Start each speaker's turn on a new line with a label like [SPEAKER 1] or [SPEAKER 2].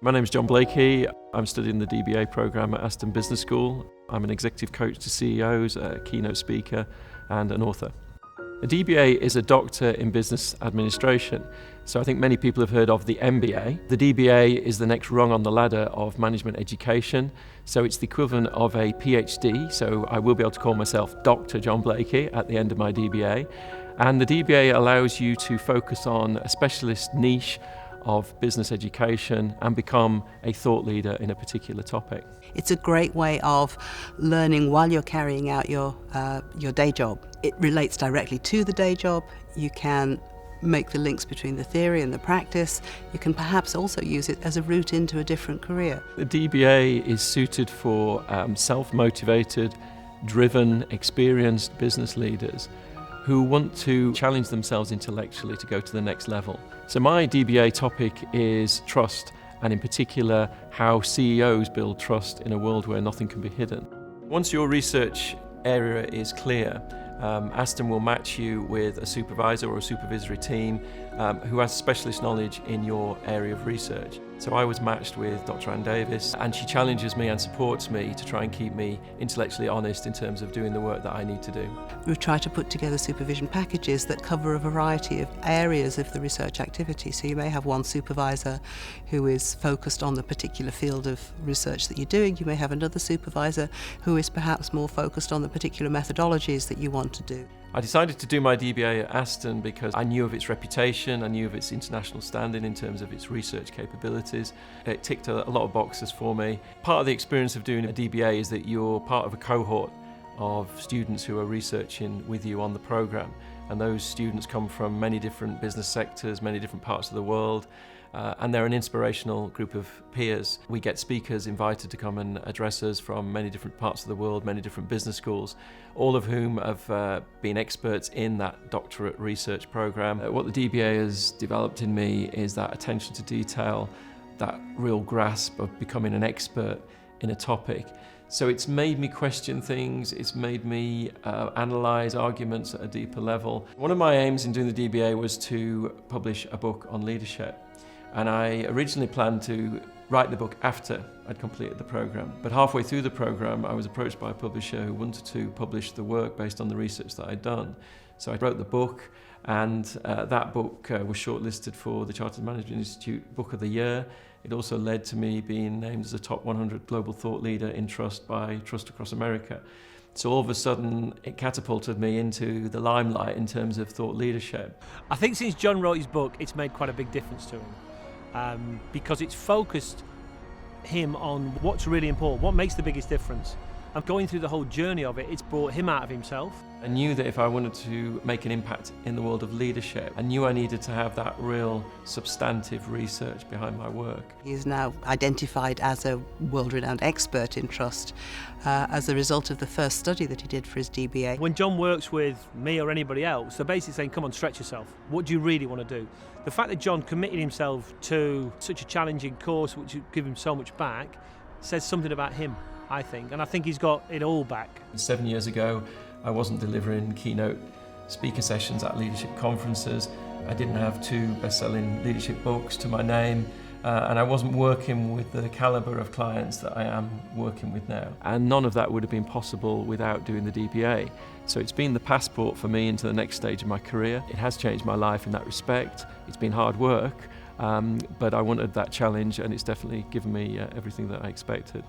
[SPEAKER 1] My name is John Blakey. I'm studying the DBA programme at Aston Business School. I'm an executive coach to CEOs, a keynote speaker and an author. A DBA is a Doctor in Business Administration. So I think many people have heard of the MBA. The DBA is the next rung on the ladder of management education. So it's the equivalent of a PhD. So I will be able to call myself Dr. John Blakey at the end of my DBA. And the DBA allows you to focus on a specialist niche of business education and become a thought leader in a particular topic.
[SPEAKER 2] It's a great way of learning while you're carrying out your day job. It relates directly to the day job. You can make the links between the theory and the practice. You can perhaps also use it as a route into a different career.
[SPEAKER 1] The DBA is suited for self-motivated, driven, experienced business leaders who want to challenge themselves intellectually to go to the next level. So my DBA topic is trust, and in particular how CEOs build trust in a world where nothing can be hidden. Once your research area is clear, Aston will match you with a supervisor or a supervisory team who has specialist knowledge in your area of research. So I was matched with Dr. Ann Davis, and she challenges me and supports me to try and keep me intellectually honest in terms of doing the work that I need to do.
[SPEAKER 2] We try to put together supervision packages that cover a variety of areas of the research activity. So you may have one supervisor who is focused on the particular field of research that you're doing. You may have another supervisor who is perhaps more focused on the particular methodologies that you want to do.
[SPEAKER 1] I decided to do my DBA at Aston because I knew of its reputation, I knew of its international standing in terms of its research capabilities. It ticked a lot of boxes for me. Part of the experience of doing a DBA is that you're part of a cohort of students who are researching with you on the programme, and those students come from many different business sectors, many different parts of the world. And they're an inspirational group of peers. We get speakers invited to come and address us from many different parts of the world, many different business schools, all of whom have been experts in that doctorate research program. What the DBA has developed in me is that attention to detail, that real grasp of becoming an expert in a topic. So it's made me question things, it's made me analyse arguments at a deeper level. One of my aims in doing the DBA was to publish a book on leadership. And I originally planned to write the book after I'd completed the programme. But halfway through the programme, I was approached by a publisher who wanted to publish the work based on the research that I'd done. So I wrote the book, and that book was shortlisted for the Chartered Management Institute Book of the Year. It also led to me being named as a top 100 global thought leader in trust by Trust Across America. So all of a sudden, it catapulted me into the limelight in terms of thought leadership.
[SPEAKER 3] I think since John wrote his book, it's made quite a big difference to him. Because it's focused him on what's really important, what makes the biggest difference. And going through the whole journey of it, it's brought him out of himself.
[SPEAKER 1] I knew that if I wanted to make an impact in the world of leadership, I knew I needed to have that real substantive research behind my work.
[SPEAKER 2] He is now identified as a world-renowned expert in trust as a result of the first study that he did for his DBA.
[SPEAKER 3] When John works with me or anybody else, they're basically saying, come on, stretch yourself. What do you really want to do? The fact that John committed himself to such a challenging course, which would give him so much back, says something about him, I think. And I think he's got it all back.
[SPEAKER 1] 7 years ago, I wasn't delivering keynote speaker sessions at leadership conferences. I didn't have 2 best-selling leadership books to my name. And I wasn't working with the calibre of clients that I am working with now. And none of that would have been possible without doing the DBA. So it's been the passport for me into the next stage of my career. It has changed my life in that respect. It's been hard work, but I wanted that challenge, and it's definitely given me everything that I expected.